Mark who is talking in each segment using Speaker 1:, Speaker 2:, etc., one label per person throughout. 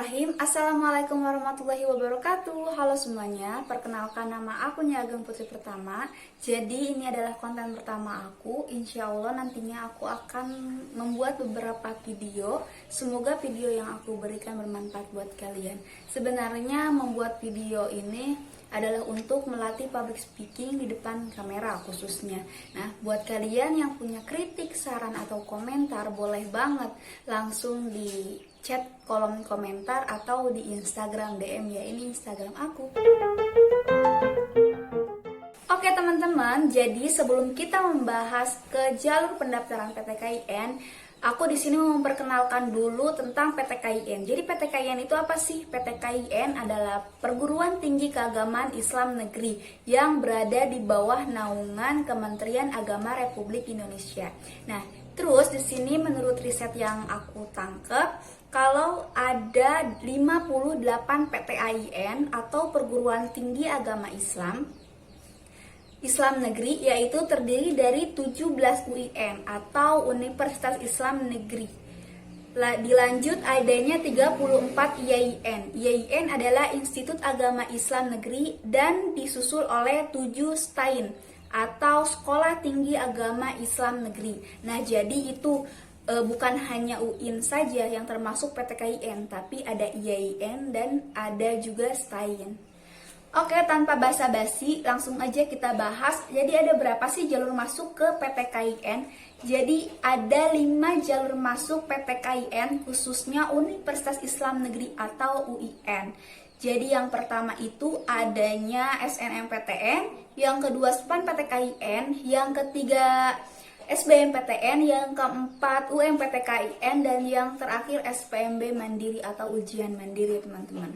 Speaker 1: Bismillahirrahmanirrahim. Assalamualaikum warahmatullahi wabarakatuh. Halo semuanya, perkenalkan nama aku Ageng Putri Pertama. Jadi ini adalah konten pertama aku. Insya Allah nantinya aku akan membuat beberapa video. Semoga video yang aku berikan bermanfaat buat kalian. Sebenarnya membuat video ini adalah untuk melatih public speaking di depan kamera khususnya. Nah, buat kalian yang punya kritik, saran, atau komentar, boleh banget langsung di chat kolom komentar atau di Instagram DM ya, ini Instagram aku. Oke teman-teman, jadi sebelum kita membahas ke jalur pendaftaran PTKIN, aku di sini mau memperkenalkan dulu tentang PTKIN. Jadi PTKIN itu apa sih? PTKIN adalah Perguruan Tinggi Keagamaan Islam Negeri yang berada di bawah naungan Kementerian Agama Republik Indonesia. Nah, terus di sini menurut riset yang aku tangkep, kalau ada 58 PTKIN atau Perguruan Tinggi Agama Islam Negeri, yaitu terdiri dari 17 UIN atau Universitas Islam Negeri. Dilanjut adanya 34 IAIN. IAIN adalah Institut Agama Islam Negeri dan disusul oleh 7 STAIN atau Sekolah Tinggi Agama Islam Negeri. Nah, jadi itu bukan hanya UIN saja yang termasuk PTKIN, tapi ada IAIN dan ada juga STAIN. Oke, tanpa basa-basi, langsung aja kita bahas. Jadi ada berapa sih jalur masuk ke PTKIN? Jadi ada 5 jalur masuk PTKIN, khususnya Universitas Islam Negeri atau UIN. Jadi yang pertama itu adanya SNMPTN, yang kedua SPAN PTKIN, yang ketiga SBMPTN, yang keempat UMPTKIN, dan yang terakhir SPMB Mandiri atau ujian mandiri, teman-teman.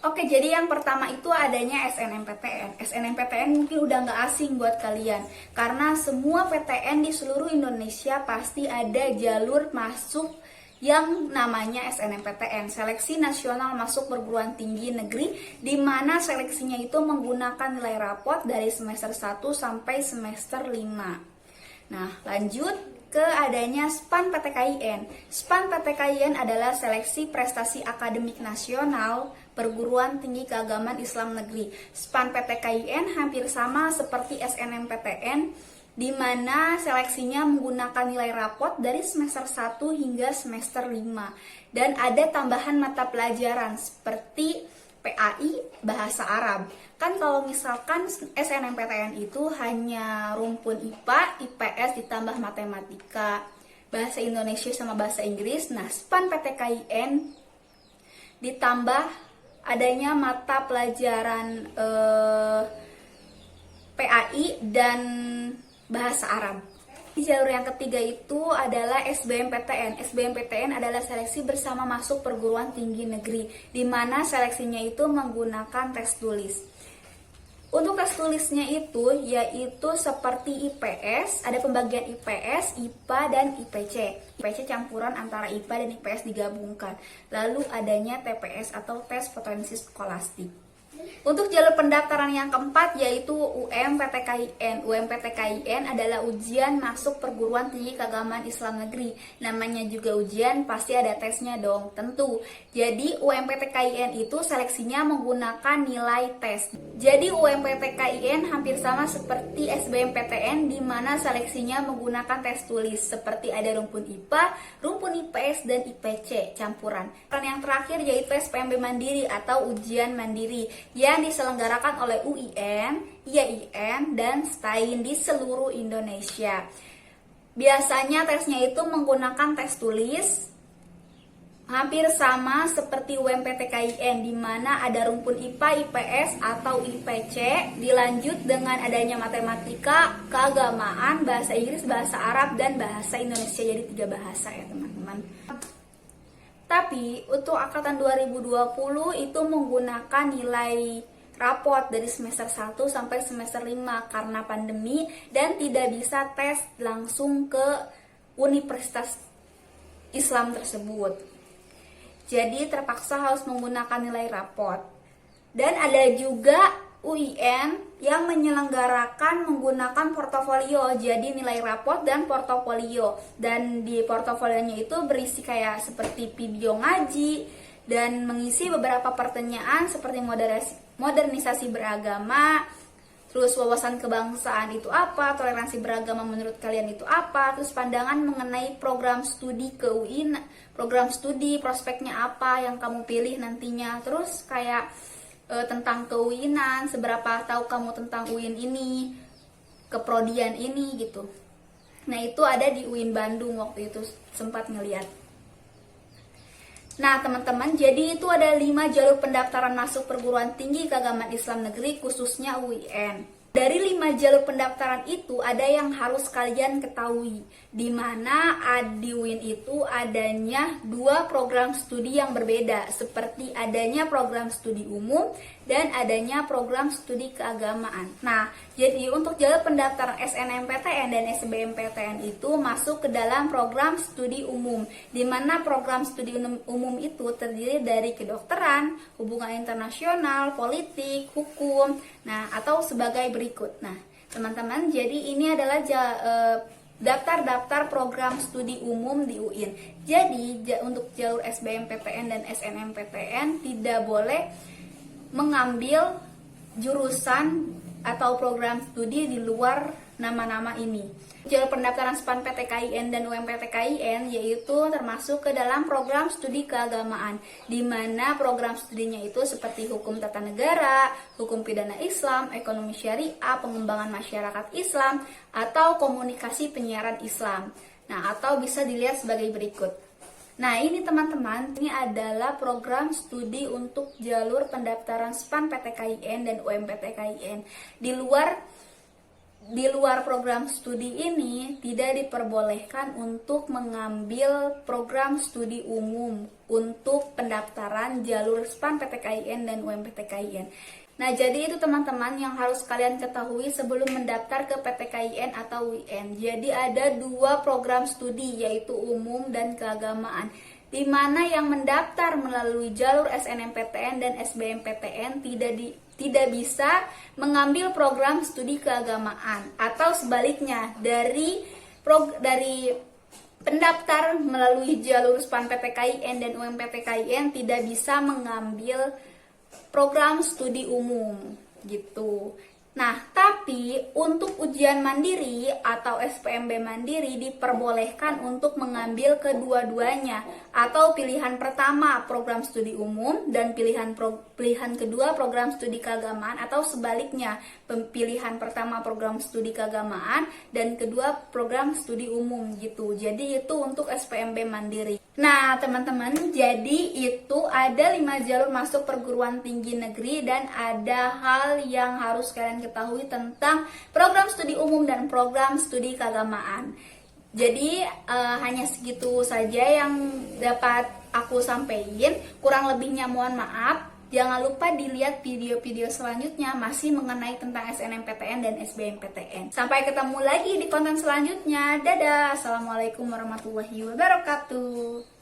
Speaker 1: Oke, jadi yang pertama itu adanya SNMPTN. SNMPTN mungkin udah nggak asing buat kalian, karena semua PTN di seluruh Indonesia pasti ada jalur masuk yang namanya SNMPTN, Seleksi Nasional Masuk Perguruan Tinggi Negeri, di mana seleksinya itu menggunakan nilai rapot dari semester 1 sampai semester 5. Nah, lanjut ke adanya SPAN PTKIN. SPAN PTKIN adalah Seleksi Prestasi Akademik Nasional Perguruan Tinggi Keagamaan Islam Negeri. SPAN PTKIN hampir sama seperti SNMPTN, di mana seleksinya menggunakan nilai rapot dari semester 1 hingga semester 5. Dan ada tambahan mata pelajaran seperti PAI, Bahasa Arab. Kan kalau misalkan SNMPTN itu hanya rumpun IPA, IPS ditambah matematika, bahasa Indonesia sama bahasa Inggris. Nah, SPAN PTKIN ditambah adanya mata pelajaran PAI dan bahasa Arab. Di jalur yang ketiga itu adalah SBMPTN. SBMPTN adalah seleksi bersama masuk perguruan tinggi negeri, di mana seleksinya itu menggunakan tes tulis. Untuk tes tulisnya itu yaitu seperti IPS, ada pembagian IPS, IPA, dan IPC. IPC campuran antara IPA dan IPS digabungkan. Lalu adanya TPS atau tes potensi skolastik. Untuk jalur pendaftaran yang keempat yaitu UMPTKIN. UMPTKIN adalah ujian masuk perguruan tinggi keagamaan Islam negeri. Namanya juga ujian, pasti ada tesnya dong, tentu. Jadi UMPTKIN itu seleksinya menggunakan nilai tes. Jadi UMPTKIN hampir sama seperti SBMPTN, di mana seleksinya menggunakan tes tulis seperti ada rumpun IPA, rumpun IPS, dan IPC campuran. Dan yang terakhir yaitu SPMB Mandiri atau ujian mandiri yang diselenggarakan oleh UIN, IAIN, dan STAIN di seluruh Indonesia. Biasanya tesnya itu menggunakan tes tulis, hampir sama seperti UMPTKIN, di mana ada rumpun IPA, IPS, atau IPC, dilanjut dengan adanya matematika, keagamaan, bahasa Inggris, bahasa Arab, dan bahasa Indonesia. Jadi 3 bahasa ya teman-teman. Tapi untuk angkatan 2020 itu menggunakan nilai rapot dari semester 1 sampai semester 5 karena pandemi dan tidak bisa tes langsung ke Universitas Islam tersebut. Jadi terpaksa harus menggunakan nilai rapot. Dan ada juga UIN yang menyelenggarakan menggunakan portofolio, jadi nilai rapot dan portofolio. Dan di portofolionya itu berisi kayak seperti video ngaji, dan mengisi beberapa pertanyaan seperti modernisasi beragama, terus wawasan kebangsaan itu apa, toleransi beragama menurut kalian itu apa, terus pandangan mengenai program studi ke UIN, program studi prospeknya apa yang kamu pilih nantinya, terus kayak tentang keuinan, seberapa tahu kamu tentang UIN ini, keprodian ini gitu. Nah itu ada di UIN Bandung waktu itu sempat ngeliat. Nah teman-teman, jadi itu ada 5 jalur pendaftaran masuk perguruan tinggi keagamaan Islam negeri khususnya UIN. Dari 5 jalur pendaftaran itu ada yang harus kalian ketahui, di mana di UIN itu adanya 2 program studi yang berbeda, seperti adanya program studi umum dan adanya program studi keagamaan. Nah, jadi untuk jalur pendaftaran SNMPTN dan SBMPTN itu masuk ke dalam program studi umum, di mana program studi umum itu terdiri dari kedokteran, hubungan internasional, politik, hukum, nah atau sebagai berikut. Nah, teman-teman, jadi ini adalah daftar-daftar program studi umum di UIN. Jadi untuk jalur SBMPTN dan SNMPTN tidak boleh mengambil jurusan atau program studi di luar nama-nama ini. Jalur pendaftaran SPAN PTKIN dan UMPTKIN yaitu termasuk ke dalam program studi keagamaan, di mana program studinya itu seperti hukum tata negara, hukum pidana Islam, ekonomi syariah, pengembangan masyarakat Islam, atau komunikasi penyiaran Islam. Nah, atau bisa dilihat sebagai berikut. Nah ini teman-teman, ini adalah program studi untuk jalur pendaftaran SPAN PTKIN dan UMPTKIN. Di luar program studi ini tidak diperbolehkan untuk mengambil program studi umum untuk pendaftaran jalur SPAN PTKIN dan UMPTKIN. Nah, jadi itu teman-teman yang harus kalian ketahui sebelum mendaftar ke PTKIN atau UIN. Jadi ada 2 program studi yaitu umum dan keagamaan, di mana yang mendaftar melalui jalur SNMPTN dan SBMPTN tidak bisa mengambil program studi keagamaan, atau sebaliknya dari pendaftar melalui jalur SPAN PTKIN dan UMPTKIN tidak bisa mengambil program studi umum gitu. Nah, tapi untuk ujian mandiri atau SPMB mandiri diperbolehkan untuk mengambil kedua-duanya, atau pilihan pertama program studi umum dan pilihan kedua program studi keagamaan, atau sebaliknya pilihan pertama program studi keagamaan dan kedua program studi umum gitu. Jadi itu untuk SPMB mandiri. Nah teman-teman, jadi itu ada 5 jalur masuk perguruan tinggi negeri, dan ada hal yang harus kalian ketahui tentang program studi umum dan program studi keagamaan. Jadi hanya segitu saja yang dapat aku sampaikan. Kurang lebihnya mohon maaf. Jangan lupa dilihat video-video selanjutnya masih mengenai tentang SNMPTN dan SBMPTN. Sampai ketemu lagi di konten selanjutnya. Dadah. Assalamualaikum warahmatullahi wabarakatuh.